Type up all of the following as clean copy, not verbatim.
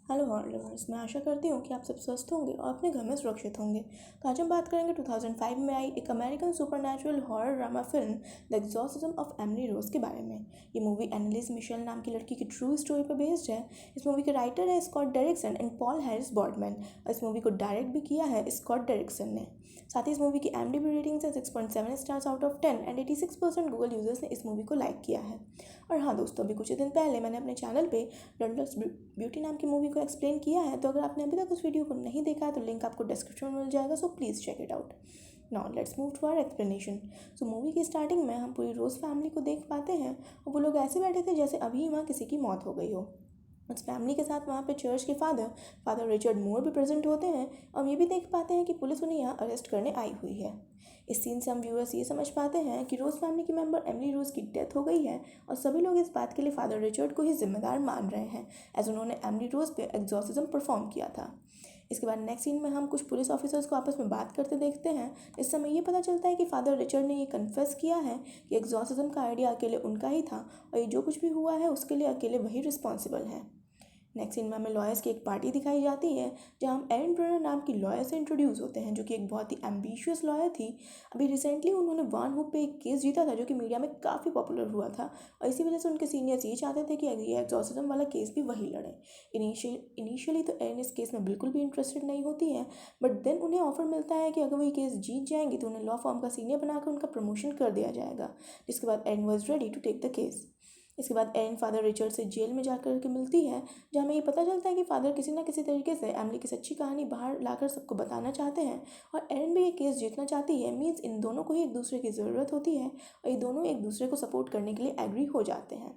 Hello हॉर्लवर्स, मैं आशा करती हूँ कि आप सब स्वस्थ होंगे और अपने घर में सुरक्षित होंगे। तो आज हम बात करेंगे 2005 में आई एक American supernatural horror drama film the exorcism of Emily Rose के बारे में। ये मूवी एनालिस मिशेल नाम की लड़की की ट्रू स्टोरी पर बेस्ड है। इस मूवी के राइटर है स्कॉट डेरिक्सन एंड पॉल हैरिस बॉर्डमैन और इस मूवी को डायरेक्ट भी किया है स्कॉट डेरिक्सन ने। साथ ही इस मूवी की IMDb रेटिंग्स है 6.7 stars out of 10 and 86% Google users ने इस मूवी को लाइक किया है। और हाँ दोस्तों, अभी कुछ ही दिन पहले मैंने अपने चैनल पे डॉक्टर्स ब्यूटी नाम की मूवी को एक्सप्लेन किया है, तो अगर आपने अभी तक उस वीडियो को नहीं देखा है तो लिंक आपको डिस्क्रिप्शन में मिल जाएगा, so please check it out. Now let's move to our explanation. So movie की स्टार्टिंग में हम पूरी रोज़ फैमिली को देख पाते हैं और वो लोग ऐसे बैठे थे जैसे अभी वहाँ किसी की मौत हो गई हो। उस फैमिली के साथ वहाँ पे चर्च के फादर रिचर्ड मूर भी प्रेजेंट होते हैं। हम ये भी देख पाते हैं कि पुलिस उन्हें यहाँ अरेस्ट करने आई हुई है। इस सीन से हम व्यूअर्स ये समझ पाते हैं कि रोज़ फैमिली की मेंबर एमिली रोज़ की डेथ हो गई है और सभी लोग इस बात के लिए फादर रिचर्ड को ही जिम्मेदार मान रहे हैं, एज उन्होंने एमिली रोज़ पे एग्जॉर्सिज्म परफॉर्म किया था। इसके बाद नेक्स्ट सीन में हम कुछ पुलिस ऑफिसर्स को आपस में बात करते देखते हैं। इस समय ये पता चलता है कि फादर रिचर्ड ने ये कन्फेस किया है कि एग्जॉर्सिज्म का आइडिया अकेले उनका ही था और ये जो कुछ भी हुआ है उसके लिए अकेले वही रिस्पॉन्सिबल है। नेक्स्ट सीन में हमें लॉयर्स की एक पार्टी दिखाई जाती है, जहां हम एरिन ब्रनर नाम की लॉयर से इंट्रोड्यूस होते हैं, जो कि एक बहुत ही एम्बिशियस लॉयर थी। अभी रिसेंटली उन्होंने वान हुप पे एक केस जीता था जो कि मीडिया में काफ़ी पॉपुलर हुआ था और इसी वजह से उनके सीनियर्स ये चाहते थे कि ये एग्जॉर्सिज्म वाला केस भी वही लड़े। इनिशियली तो एरिन इस केस में बिल्कुल भी इंटरेस्टेड नहीं होती है, बट देन उन्हें ऑफर मिलता है कि अगर वो ये केस जीत जाएंगी तो उन्हें लॉ फॉर्म का सीनियर बनाकर उनका प्रमोशन कर दिया जाएगा, जिसके बाद Erin was ready to take the case. इसके बाद एरिन फादर रिचर्ड से जेल में जाकर के मिलती है, जहाँ हमें ये पता चलता है कि फादर किसी ना किसी तरीके से एमिली की सच्ची कहानी बाहर लाकर सबको बताना चाहते हैं और एरिन भी ये केस जीतना चाहती है। मीन्स इन दोनों को ही एक दूसरे की ज़रूरत होती है और ये दोनों एक दूसरे को सपोर्ट करने के लिए एग्री हो जाते हैं।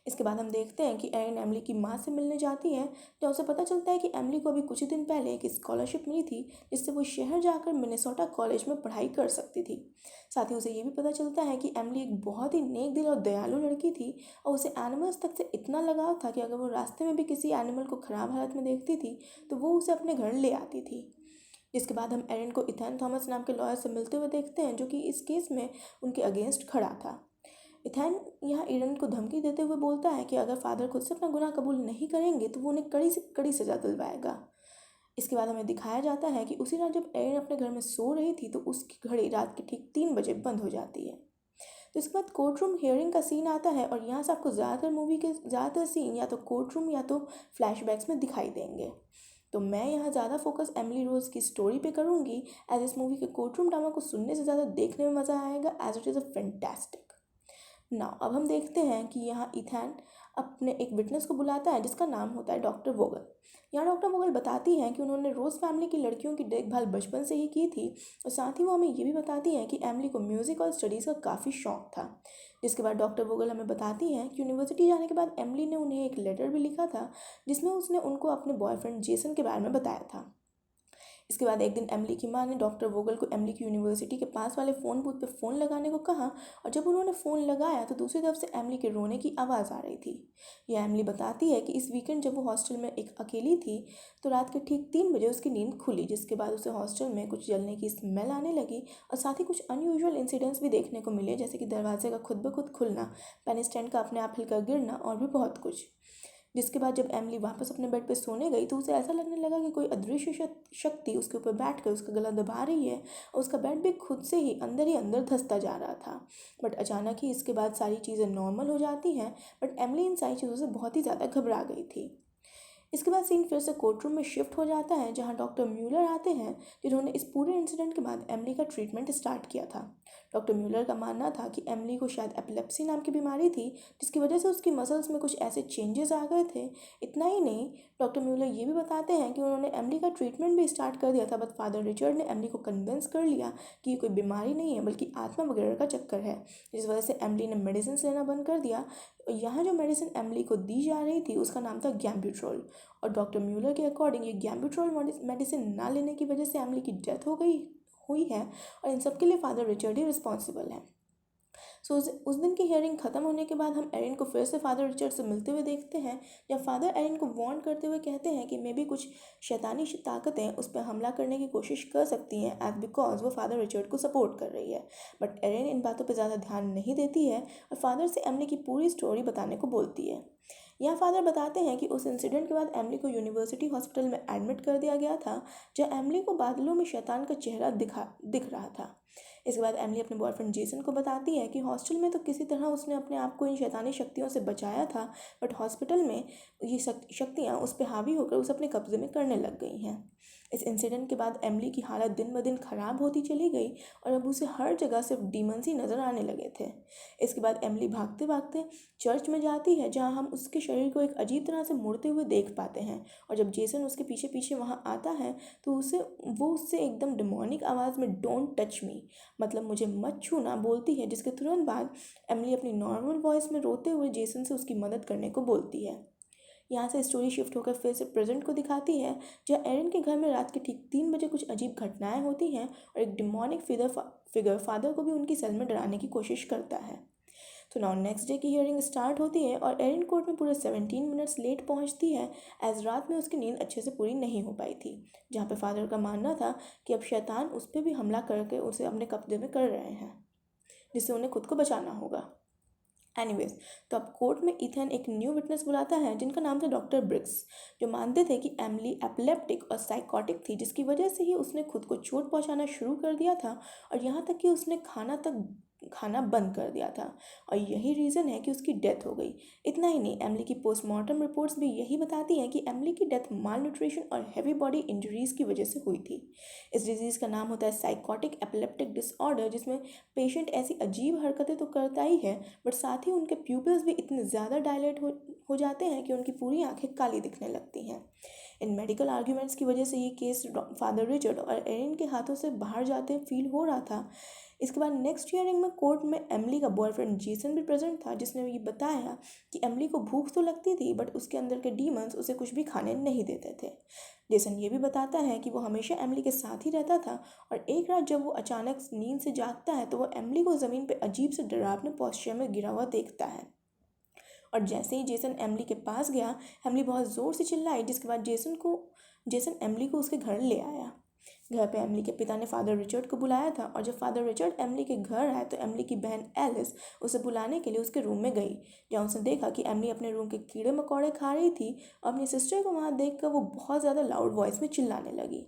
इसके बाद हम देखते हैं कि एरिन एमिली की माँ से मिलने जाती है, जहाँ उसे पता चलता है कि एमिली को अभी कुछ ही दिन पहले एक स्कॉलरशिप मिली थी जिससे वो शहर जाकर मिनेसोटा कॉलेज में पढ़ाई कर सकती थी। साथ ही उसे ये भी पता चलता है कि एमिली एक बहुत ही नेक दिल और दयालु लड़की थी और उसे एनिमल्स तक से इतना लगाव था कि अगर वो रास्ते में भी किसी एनिमल को ख़राब हालत में देखती थी तो वो उसे अपने घर ले आती थी। जिसके बाद हम एरिन को इथान थॉमस नाम के लॉयर से मिलते हुए देखते हैं, जो कि इस केस में उनके अगेंस्ट खड़ा था। इथान यहाँ एरिन को धमकी देते हुए बोलता है कि अगर फादर खुद से अपना गुनाह कबूल नहीं करेंगे तो वो उन्हें कड़ी से कड़ी सजा दिलवाएगा। इसके बाद हमें दिखाया जाता है कि उसी रात जब एरिन अपने घर में सो रही थी तो उसकी घड़ी रात के ठीक 3 बजे बंद हो जाती है। तो इसके बाद कोर्ट रूम हियरिंग का सीन आता है और यहाँ से आपको ज़्यादातर मूवी के ज़्यादातर सीन या तो कोर्ट रूम या तो फ्लैशबैक्स में दिखाई देंगे। तो मैं यहाँ ज़्यादा फोकस एमिली रोज़ की स्टोरी पे करूँगी, एज इस मूवी के कोर्ट रूम ड्रामा को सुनने से ज़्यादा देखने में मज़ा आएगा, as it is a fantastic. Now अब हम देखते हैं कि यहाँ इथान अपने एक विटनेस को बुलाता है जिसका नाम होता है डॉक्टर वोगल। यहाँ डॉक्टर वोगल बताती हैं कि उन्होंने रोज़ फैमिली की लड़कियों की देखभाल बचपन से ही की थी और साथ ही वो हमें ये भी बताती हैं कि एमिली को म्यूज़िक और स्टडीज़ का काफ़ी शौक था। जिसके बाद डॉक्टर वोगल हमें बताती हैं कि यूनिवर्सिटी जाने के बाद एमिली ने उन्हें एक लेटर भी लिखा था जिसमें उसने उनको अपने बॉयफ्रेंड जेसन के बारे में बताया था। इसके बाद एक दिन एमिली की माँ ने डॉक्टर वोगल को एमिली की यूनिवर्सिटी के पास वाले फ़ोन बूथ पे फ़ोन लगाने को कहा और जब उन्होंने फ़ोन लगाया तो दूसरी तरफ से एमिली के रोने की आवाज़ आ रही थी। यह एमिली बताती है कि इस वीकेंड जब वो हॉस्टल में एक अकेली थी तो रात के ठीक 3 बजे उसकी नींद खुली, जिसके बाद उसे हॉस्टल में कुछ जलने की स्मेल आने लगी और साथ ही कुछ अनयूजुअल इंसिडेंट्स भी देखने को मिले, जैसे कि दरवाजे का खुद ब खुद खुलना, पेन स्टैंड का अपने आप हिलकर गिरना और भी बहुत कुछ। जिसके बाद जब एमिली वापस अपने बेड पे सोने गई तो उसे ऐसा लगने लगा कि कोई अदृश्य शक्ति उसके ऊपर बैठकर उसका गला दबा रही है और उसका बेड भी खुद से ही अंदर धंसता जा रहा था। बट अचानक ही इसके बाद सारी चीज़ें नॉर्मल हो जाती हैं, बट एमिली इन सारी चीज़ों से बहुत ही ज़्यादा घबरा गई थी। इसके बाद सीन फिर से कोर्ट रूम में शिफ्ट हो जाता है, जहां डॉक्टर म्यूलर आते हैं जिन्होंने इस पूरे इंसिडेंट के बाद एमिली का ट्रीटमेंट स्टार्ट किया था। डॉक्टर म्यूलर का मानना था कि एमिली को शायद एपिलेप्सी नाम की बीमारी थी, जिसकी वजह से उसकी मसल्स में कुछ ऐसे चेंजेस आ गए थे। इतना ही नहीं, डॉक्टर म्यूलर ये भी बताते हैं कि उन्होंने एमिली का ट्रीटमेंट भी स्टार्ट कर दिया था, बट फादर रिचर्ड ने एमिली को कन्विंस कर लिया कि ये कोई बीमारी नहीं है बल्कि आत्मा वगैरह का चक्कर है, जिस वजह से एमिली ने मेडिसिन लेना बंद कर दिया। यहाँ जो मेडिसिन एमिली को दी जा रही थी उसका नाम था गैम्ब्यूट्रोल और डॉक्टर म्यूलर के अकॉर्डिंग ये गैम्ब्यूट्रोल मेडिसिन ना लेने की वजह से एमिली की डेथ हुई है और इन सब के लिए फादर रिचर्ड ही रिस्पॉन्सिबल है। सो उस दिन की हियरिंग ख़त्म होने के बाद हम एरिन को फिर से फादर रिचर्ड से मिलते हुए देखते हैं, जब फादर एरिन को वार्न करते हुए कहते हैं कि मे भी कुछ शैतानी ताकतें उस पर हमला करने की कोशिश कर सकती हैं एज बिकॉज वो फादर रिचर्ड को सपोर्ट कर रही है। बट एरिन इन बातों पर ज़्यादा ध्यान नहीं देती है और फादर से एमिली की पूरी स्टोरी बताने को बोलती है। यहाँ फादर बताते हैं कि उस इंसिडेंट के बाद एमिली को यूनिवर्सिटी हॉस्पिटल में एडमिट कर दिया गया था, जहाँ एमिली को बादलों में शैतान का चेहरा दिख रहा था। इसके बाद एमिली अपने बॉयफ्रेंड जेसन को बताती है कि हॉस्टल में तो किसी तरह उसने अपने आप को इन शैतानी शक्तियों से बचाया था, बट हॉस्पिटल में ये शक्तियाँ उस पर हावी होकर उसे अपने कब्जे में करने लग गई हैं। इस इंसिडेंट के बाद एमिली की हालत दिन ब दिन ख़राब होती चली गई और अब उसे हर जगह सिर्फ डीमंस ही नज़र आने लगे थे। इसके बाद एमिली भागते भागते चर्च में जाती है, जहाँ हम उसके शरीर को एक अजीब तरह से मुड़ते हुए देख पाते हैं, और जब जेसन उसके पीछे पीछे वहाँ आता है तो वो उससे एकदम डिमोनिक आवाज़ में डोंट टच मी, मतलब मुझे मत छूना, बोलती है, जिसके तुरंत बाद एमिली अपनी नॉर्मल वॉइस में रोते हुए जेसन से उसकी मदद करने को बोलती है। यहाँ से स्टोरी शिफ्ट होकर फिर से प्रेजेंट को दिखाती है, जहाँ एरिन के घर में रात के ठीक 3 बजे कुछ अजीब घटनाएं होती हैं और एक डिमोनिक फिगर फादर को भी उनकी सेल में डराने की कोशिश करता है। तो नाउ नेक्स्ट डे की हियरिंग स्टार्ट होती है और एरिन कोर्ट में पूरे 17 मिनट्स लेट पहुंचती है, एज रात में उसकी नींद अच्छे से पूरी नहीं हो पाई थी, जहाँ पे फादर का मानना था कि अब शैतान उस पर भी हमला करके उसे अपने कब्जे में कर रहे हैं, जिससे उन्हें खुद को बचाना होगा। एनीवेज, तो अब कोर्ट में इथन एक न्यू विटनेस बुलाता है जिनका नाम था डॉक्टर ब्रिक्स, जो मानते थे कि एमिली एपिलेप्टिक और साइकोटिक थी, जिसकी वजह से ही उसने खुद को चोट पहुंचाना शुरू कर दिया था, और यहाँ तक कि उसने खाना बंद कर दिया था, और यही रीज़न है कि उसकी डेथ हो गई। इतना ही नहीं, एमिली की पोस्टमार्टम रिपोर्ट्स भी यही बताती हैं कि एमिली की डेथ माल न्यूट्रिशन और हैवी बॉडी इंजरीज की वजह से हुई थी। इस डिजीज़ का नाम होता है साइकोटिक एपिलेप्टिक डिसऑर्डर, जिसमें पेशेंट ऐसी अजीब हरकतें तो करता ही है, बट साथ ही उनके प्यूपिल्स भी इतने ज़्यादा डायलेट हो जाते हैं कि उनकी पूरी आंखें काली दिखने लगती हैं। इन मेडिकल आर्ग्यूमेंट्स की वजह से ये केस फादर रिचर्ड और एरिन के हाथों से बाहर जाते फील हो रहा था। इसके बाद नेक्स्ट हियरिंग में कोर्ट में एमिली का बॉयफ्रेंड जेसन भी प्रेजेंट था, जिसने ये बताया कि एमिली को भूख तो लगती थी, बट उसके अंदर के डीमंस उसे कुछ भी खाने नहीं देते थे। जेसन ये भी बताता है कि वो हमेशा एमिली के साथ ही रहता था, और एक रात जब वो अचानक नींद से जागता है तो वो एमिली को ज़मीन पर अजीब से डरावने पोस्चर में गिरा हुआ देखता है, और जैसे ही जेसन एमिली के पास गया, एमिली बहुत ज़ोर से चिल्लाई, जिसके बाद जेसन एमिली को उसके घर ले आया। घर पे एमिली के पिता ने फादर रिचर्ड को बुलाया था, और जब फादर रिचर्ड एमिली के घर आए तो एमिली की बहन एलिस उसे बुलाने के लिए उसके रूम में गई, जहाँ उसने देखा कि एमिली अपने रूम के कीड़े मकोड़े खा रही थी, और अपनी सिस्टर को वहाँ देखकर वो बहुत ज़्यादा लाउड वॉइस में चिल्लाने लगी।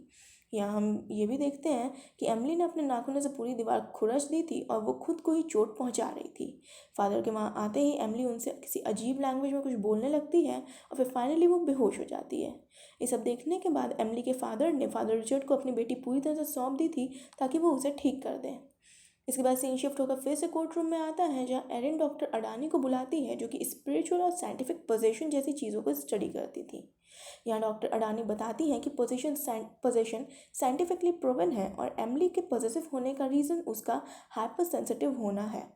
यहाँ हम ये भी देखते हैं कि एमिली ने अपने नाखूनों से पूरी दीवार खुरच दी थी और वो खुद को ही चोट पहुँचा रही थी। फादर के वहाँ आते ही एमिली उनसे किसी अजीब लैंग्वेज में कुछ बोलने लगती है, और फिर फाइनली वो बेहोश हो जाती है। ये सब देखने के बाद एमिली के फादर ने फादर रिचर्ड को अपनी बेटी पूरी तरह से सौंप दी थी ताकि वो उसे ठीक कर दें। इसके बाद सीन शिफ्ट होकर फिर से कोर्ट रूम में आता है, जहाँ एरिन डॉक्टर अडानी को बुलाती है, जो कि स्पिरिचुअल और साइंटिफिक पोजेशन जैसी चीज़ों को स्टडी करती थी। यहाँ डॉक्टर अडानी बताती हैं कि पोजेशन साइंटिफिकली प्रूवन है, और एमिली के पॉजिटिव होने का रीज़न उसका हाइपर सेंसिटिव होना है।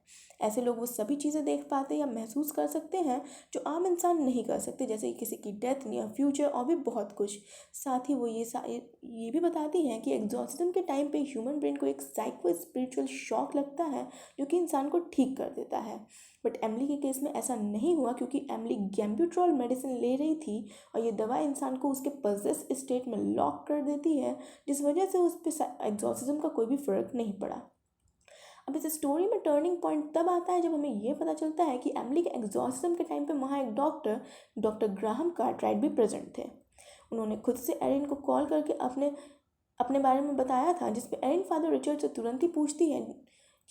ऐसे लोग वो सभी चीज़ें देख पाते या महसूस कर सकते हैं जो आम इंसान नहीं कर सकते, जैसे किसी की डेथ, नियर फ्यूचर और भी बहुत कुछ। साथ ही वो ये भी बताती हैं कि एग्जॉर्सिज्म के टाइम पे ह्यूमन ब्रेन को एक साइको स्पिरिचुअल शॉक लगता है, जो कि इंसान को ठीक कर देता है। बट एमिली के केस में ऐसा नहीं हुआ, क्योंकि एमिली गैम्ब्यूट्रॉल मेडिसिन ले रही थी, और ये दवा इंसान को उसके पजेस स्टेट में लॉक कर देती है, जिस वजह से उस पर एग्जॉर्सिज्म का कोई भी फ़र्क नहीं पड़ा। अब इस स्टोरी में टर्निंग पॉइंट तब आता है जब हमें ये पता चलता है कि एमिली के एग्जॉर्सिज्म के टाइम पे वहाँ एक डॉक्टर ग्राहम कार्टराइट भी प्रेजेंट थे। उन्होंने खुद से एरिन को कॉल करके अपने अपने बारे में बताया था, जिसपे एरिन फादर रिचर्ड से तुरंत ही पूछती है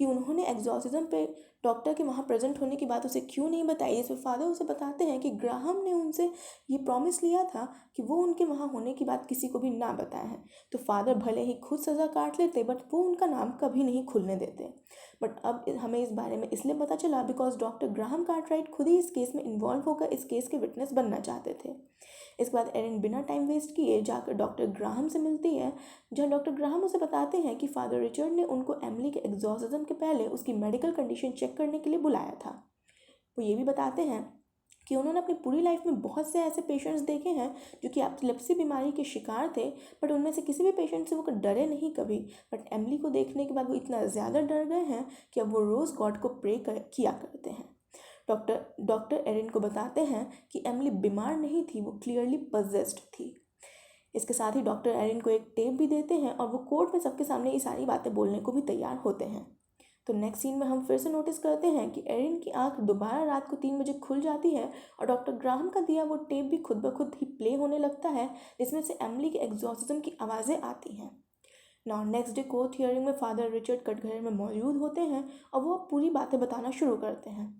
कि उन्होंने एग्जॉर्सिज्म पे डॉक्टर के वहाँ प्रेजेंट होने की बात उसे क्यों नहीं बताई। इसमें फादर उसे बताते हैं कि ग्राहम ने उनसे ये प्रॉमिस लिया था कि वो उनके वहाँ होने की बात किसी को भी ना बताए हैं। तो फादर भले ही खुद सज़ा काट लेते, बट वो उनका नाम कभी नहीं खुलने देते। बट अब हमें इस बारे में इसलिए पता चला बिकॉज डॉक्टर ग्राहम कार्टराइट खुद ही इस केस में इन्वॉल्व होकर इस केस के विटनेस बनना चाहते थे। इसके बाद एरिन बिना टाइम वेस्ट किए जाकर डॉक्टर ग्राहम से मिलती है, जहाँ डॉक्टर ग्राहम उसे बताते हैं कि फादर रिचर्ड ने उनको एमिली के एग्जॉर्सिज्म के पहले उसकी मेडिकल कंडीशन चेक करने के लिए बुलाया था। वो ये भी बताते हैं कि उन्होंने अपनी पूरी लाइफ में बहुत से ऐसे पेशेंट्स देखे हैं जो कि एपिलेप्सी बीमारी के शिकार थे, बट उनमें से किसी भी पेशेंट से वो डरे नहीं कभी। बट एमिली को देखने के बाद वो इतना ज़्यादा डर गए हैं कि अब वो रोज़ गॉड को किया करते हैं। डॉक्टर एरिन को बताते हैं कि एमिली बीमार नहीं थी, वो क्लियरली पजेस्ड थी। इसके साथ ही डॉक्टर एरिन को एक टेप भी देते हैं, और वो कोर्ट में सबके सामने ये सारी बातें बोलने को भी तैयार होते हैं। तो नेक्स्ट सीन में हम फिर से नोटिस करते हैं कि एरिन की आंख दोबारा रात को 3 बजे खुल जाती है और डॉक्टर ग्राहम का दिया वो टेप भी खुद ब खुद ही प्ले होने लगता है, जिसमें से एमिली के एग्जॉर्सिज्म की आवाज़ें आती हैं। Now next day court hearing में फादर रिचर्ड कटघरे में मौजूद होते हैं और वो अब पूरी बातें बताना शुरू करते हैं।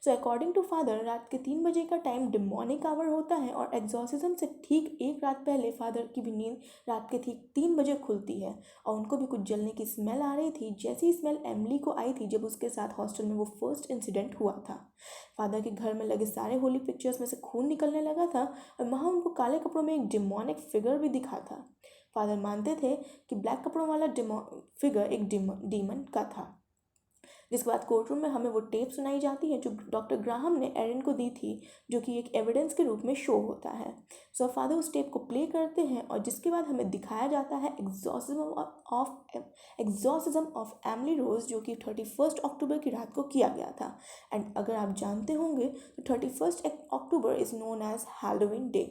सो अकॉर्डिंग टू फादर, रात के 3 बजे का टाइम डिमोनिक आवर होता है और एग्जॉर्सिज्म से ठीक एक रात पहले फादर की भी नींद रात के ठीक 3 बजे खुलती है और उनको भी कुछ जलने की स्मेल आ रही थी, जैसी स्मेल एमिली को आई थी जब उसके साथ हॉस्टल में वो फर्स्ट इंसिडेंट हुआ था। फादर के घर में लगे सारे होली पिक्चर्स में से खून निकलने लगा था और वहाँ उनको काले कपड़ों में एक डिमोनिक फिगर भी दिखा था। फादर मानते थे कि ब्लैक कपड़ों वाला फिगर एक डीमन का था। जिसके बाद कोर्ट रूम में हमें वो टेप सुनाई जाती है जो डॉक्टर ग्राहम ने एरिन को दी थी, जो कि एक एविडेंस के रूप में शो होता है। सो फादर उस टेप को प्ले करते हैं और जिसके बाद हमें दिखाया जाता है एग्जॉर्सिज्म ऑफ एमिली रोज, जो कि 31 अक्टूबर की रात को किया गया था। एंड अगर आप जानते होंगे तो 31 October is known as Halloween day.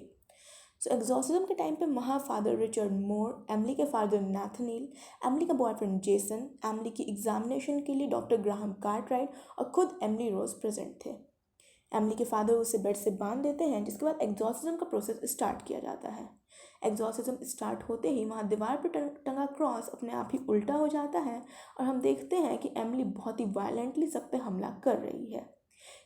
So exorcism के टाइम पे वहाँ फादर रिचर्ड मोर, एमिली के फादर नाथनील, एमिली का बॉयफ्रेंड जेसन, एमिली की एग्जामिनेशन के लिए डॉक्टर ग्राहम कार्टराइट और खुद एमिली रोज प्रेजेंट थे। एमिली के फादर उसे बेड से बांध देते हैं, जिसके बाद एग्जॉर्सिज्म का प्रोसेस स्टार्ट किया जाता है। एग्जॉर्सिज्म स्टार्ट होते ही वहाँ दीवार पर टंगा क्रॉस अपने आप ही उल्टा हो जाता है और हम देखते हैं कि एमिली बहुत ही वायलेंटली सब पे हमला कर रही है।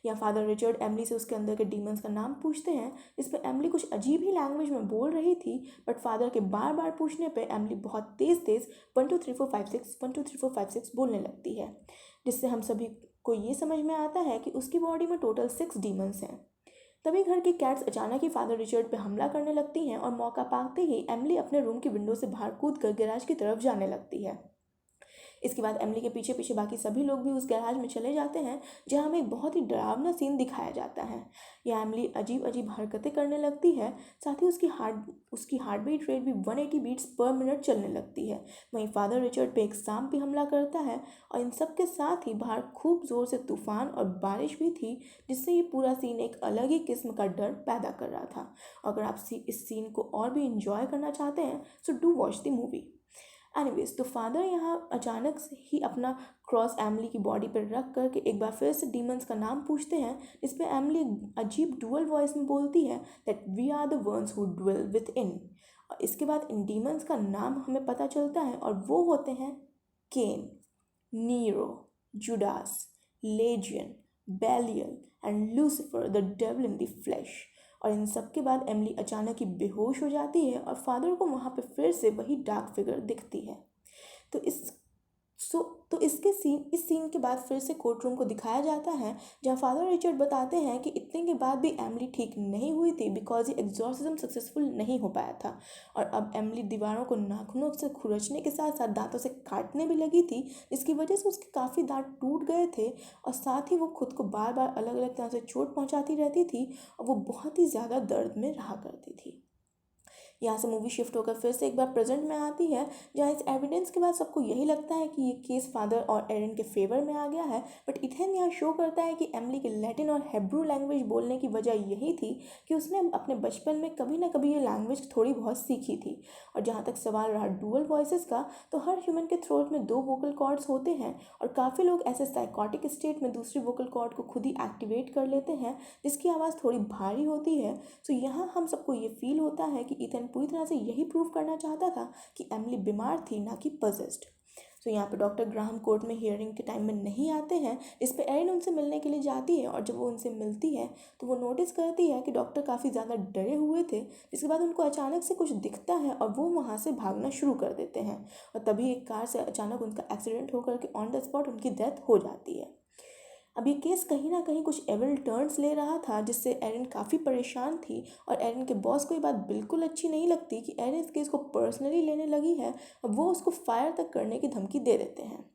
या फादर रिचर्ड एमिली से उसके अंदर के डीमंस का नाम पूछते हैं, जिसमें एमिली कुछ अजीब ही लैंग्वेज में बोल रही थी, बट फादर के बार बार पूछने पे एमिली बहुत तेज़ 1 2 3 4 5 6 1 2 3 4 5 6 बोलने लगती है, जिससे हम सभी को ये समझ में आता है कि उसकी बॉडी में टोटल 6 डीमंस हैं। तभी घर की कैट्स अचानक ही फादर रिचर्ड पे हमला करने लगती हैं और मौका पाते ही एमिली अपने रूम की विंडो से बाहर कूद कर गैराज की तरफ जाने लगती है। इसके बाद एमिली के पीछे पीछे बाकी सभी लोग भी उस गैराज में चले जाते हैं, जहाँ हमें एक बहुत ही डरावना सीन दिखाया जाता है। यह एमिली अजीब अजीब हरकतें करने लगती है, साथ ही उसकी हार्ट बीट रेट भी 180 बीट्स पर मिनट चलने लगती है। वहीं फादर रिचर्ड पे एक सांप भी हमला करता है और इन सब के साथ ही बाहर खूब ज़ोर से तूफान और बारिश भी थी, जिससे ये पूरा सीन एक अलग ही किस्म का डर पैदा कर रहा था। अगर आप इस सीन को और भी इंजॉय करना चाहते हैं so do watch the movie. Anyways, तो फादर यहाँ अचानक से ही अपना क्रॉस एमिली की बॉडी पर रख करके एक बार फिर से डीमंस का नाम पूछते हैं, जिसमें एमिली अजीब डुअल वॉइस में बोलती है that we are the ones who dwell within. और इसके बाद इन डीमंस का नाम हमें पता चलता है और वो होते हैं Cain, Nero, Judas, Legion, Belial and Lucifer the devil in the flesh. और इन सब के बाद एमिली अचानक ही बेहोश हो जाती है और फादर को वहाँ पे फिर से वही डार्क फिगर दिखती है। तो इस सीन के बाद फिर से कोर्ट रूम को दिखाया जाता है, जहाँ फादर रिचर्ड बताते हैं कि इतने के बाद भी एमिली ठीक नहीं हुई थी बिकॉज ये एग्जॉर्सिज्म सक्सेसफुल नहीं हो पाया था और अब एमिली दीवारों को नाखूनों से खुरचने के साथ साथ दांतों से काटने भी लगी थी, जिसकी वजह से उसके काफ़ी दांत टूट गए थे और साथ ही वो खुद को बार बार अलग अलग तरह से चोट पहुंचाती रहती थी और वो बहुत ही ज़्यादा दर्द में रहा करती थी। यहाँ से मूवी शिफ्ट होकर फिर से एक बार प्रेजेंट में आती है, जहाँ इस एविडेंस के बाद सबको यही लगता है कि ये केस फादर और एरिन के फेवर में आ गया है, बट इथेन यहाँ शो करता है कि एमिली के लैटिन और हेब्रू लैंग्वेज बोलने की वजह यही थी कि उसने अपने बचपन में कभी ना कभी ये लैंग्वेज थोड़ी बहुत सीखी थी। और जहाँ तक सवाल रहा डुअल वॉइसेस का, तो हर ह्यूमन के थ्रोट में 2 वोकल कॉर्ड्स होते हैं और काफ़ी लोग ऐसे साइकोटिक स्टेट में दूसरी वोकल कॉर्ड को खुद ही एक्टिवेट कर लेते हैं, जिसकी आवाज़ थोड़ी भारी होती है। सो यहाँ हम सबको ये फील होता है कि इथन पूरी तरह से यही प्रूव करना चाहता था कि एमिली बीमार थी, ना कि पजेस्ड। तो यहाँ पे डॉक्टर ग्राहम कोर्ट में हियरिंग के टाइम में नहीं आते हैं, इस पे एरिन उनसे मिलने के लिए जाती है और जब वो उनसे मिलती है तो वो नोटिस करती है कि डॉक्टर काफ़ी ज़्यादा डरे हुए थे, जिसके बाद उनको अचानक से कुछ दिखता है और वो वहाँ से भागना शुरू कर देते हैं और तभी एक कार से अचानक उनका एक्सीडेंट होकर के ऑन द स्पॉट उनकी डेथ हो जाती है। अब ये केस कहीं ना कहीं कुछ एविल टर्न्स ले रहा था, जिससे एरिन काफ़ी परेशान थी और एरिन के बॉस को ये बात बिल्कुल अच्छी नहीं लगती कि एरिन इस केस को पर्सनली लेने लगी है और वो उसको फायर तक करने की धमकी दे देते हैं।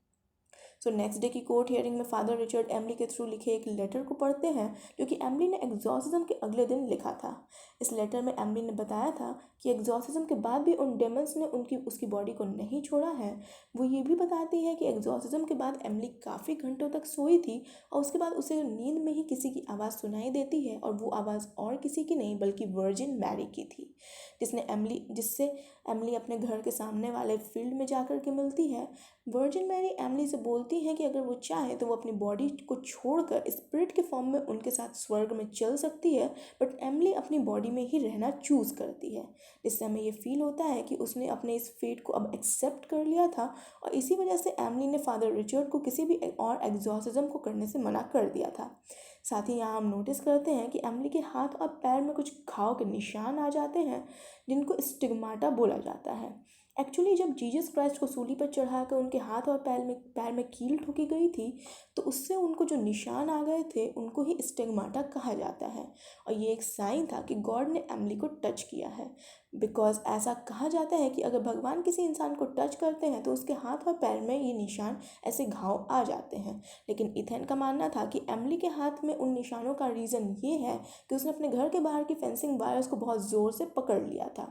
सो नेक्स्ट डे की कोर्ट हियरिंग में फादर रिचर्ड एमिली के थ्रू लिखे एक लेटर को पढ़ते हैं, जो कि एमिली ने एग्जॉर्सिज्म के अगले दिन लिखा था। इस लेटर में एमिली ने बताया था कि एग्जॉर्सिज्म के बाद भी उन डेमंस ने उसकी बॉडी को नहीं छोड़ा है। वो ये भी बताती है कि एग्जॉर्सिज्म के बाद एमिली काफ़ी घंटों तक सोई थी और उसके बाद उसे नींद में ही किसी की आवाज़ सुनाई देती है और वो आवाज़ और किसी की नहीं बल्कि वर्जिन मैरी की थी। जिससे एमिली अपने घर के सामने वाले फील्ड में जाकर के मिलती है। वर्जिन मैरी एमिली से बोलती है कि अगर वो चाहे तो वो अपनी बॉडी को छोड़कर स्पिरिट के फॉर्म में उनके साथ स्वर्ग में चल सकती है, बट एमिली अपनी बॉडी में ही रहना चूज़ करती है, जिससे हमें ये फील होता है कि उसने अपने इस फेट को अब एक्सेप्ट कर लिया था और इसी वजह से एमिली ने फादर रिचर्ड को किसी भी और एग्जॉर्सिज्म को करने से मना कर दिया था। साथ ही यहाँ हम नोटिस करते हैं कि एमिली के हाथ और पैर में कुछ घाव के निशान आ जाते हैं जिनको स्टिग्माटा बोला जाता है। एक्चुअली जब जीसस क्राइस्ट को सूली पर चढ़ाकर उनके हाथ और पैर में कील ठोकी गई थी तो उससे उनको जो निशान आ गए थे उनको ही स्टिग्माटा कहा जाता है और ये एक साइन था कि गॉड ने एमिली को टच किया है। बिकॉज ऐसा कहा जाता है कि अगर भगवान किसी इंसान को टच करते हैं तो उसके हाथ और पैर में ये निशान ऐसे घाव आ जाते हैं। लेकिन इथेन का मानना था कि एमिली के हाथ में उन निशानों का रीज़न ये है कि उसने अपने घर के बाहर की फेंसिंग वायर्स को बहुत ज़ोर से पकड़ लिया था।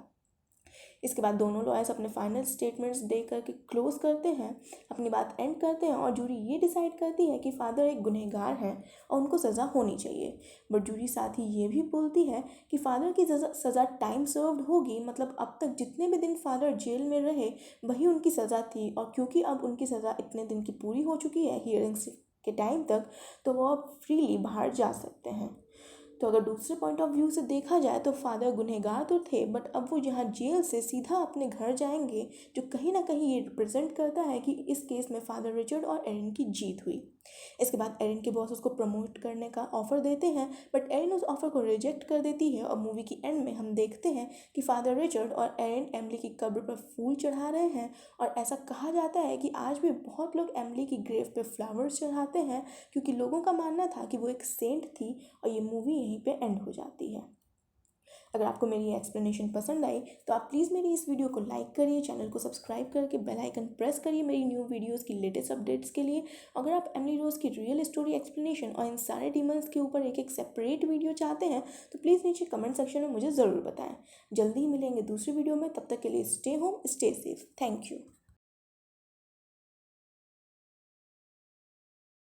इसके बाद दोनों लॉयर्स अपने फाइनल स्टेटमेंट्स दे करके क्लोज करते हैं, अपनी बात एंड करते हैं और जूरी ये डिसाइड करती है कि फादर एक गुनहगार हैं और उनको सज़ा होनी चाहिए। बट जूरी साथ ही ये भी बोलती है कि फादर की सज़ा टाइम सर्व्ड होगी, मतलब अब तक जितने भी दिन फादर जेल में रहे वही उनकी सज़ा थी और क्योंकि अब उनकी सज़ा इतने दिन की पूरी हो चुकी है हियरिंग्स के टाइम तक, तो वो अब फ्रीली बाहर जा सकते हैं। तो अगर दूसरे पॉइंट ऑफ व्यू से देखा जाए तो फादर गुनहगार तो थे, बट अब वो यहाँ जेल से सीधा अपने घर जाएंगे, जो कहीं ना कहीं ये रिप्रेजेंट करता है कि इस केस में फादर रिचर्ड और एरिन की जीत हुई। इसके बाद एरिन के बॉस उसको प्रमोट करने का ऑफर देते हैं, बट एरिन उस ऑफर को रिजेक्ट कर देती है और मूवी की एंड में हम देखते हैं कि फादर रिचर्ड और एरिन एमिली की कब्र पर फूल चढ़ा रहे हैं और ऐसा कहा जाता है कि आज भी बहुत लोग एमिली की ग्रेव पे फ्लावर्स चढ़ाते हैं क्योंकि लोगों का मानना था कि वो एक सेंट थी। और ये मूवी यहीं पे एंड हो जाती है। अगर आपको मेरी एक्सप्लेनेशन पसंद आई तो आप प्लीज़ मेरी इस वीडियो को लाइक करिए, चैनल को सब्सक्राइब करके बेल आइकन प्रेस करिए मेरी न्यू वीडियोस की लेटेस्ट अपडेट्स के लिए। अगर आप एमिली रोज की रियल स्टोरी एक्सप्लेनेशन और इन सारे डीमंस के ऊपर एक सेपरेट वीडियो चाहते हैं तो प्लीज़ नीचे कमेंट सेक्शन में मुझे ज़रूर बताएं। जल्दी ही मिलेंगे दूसरी वीडियो में, तब तक के लिए stay home stay safe. Thank you.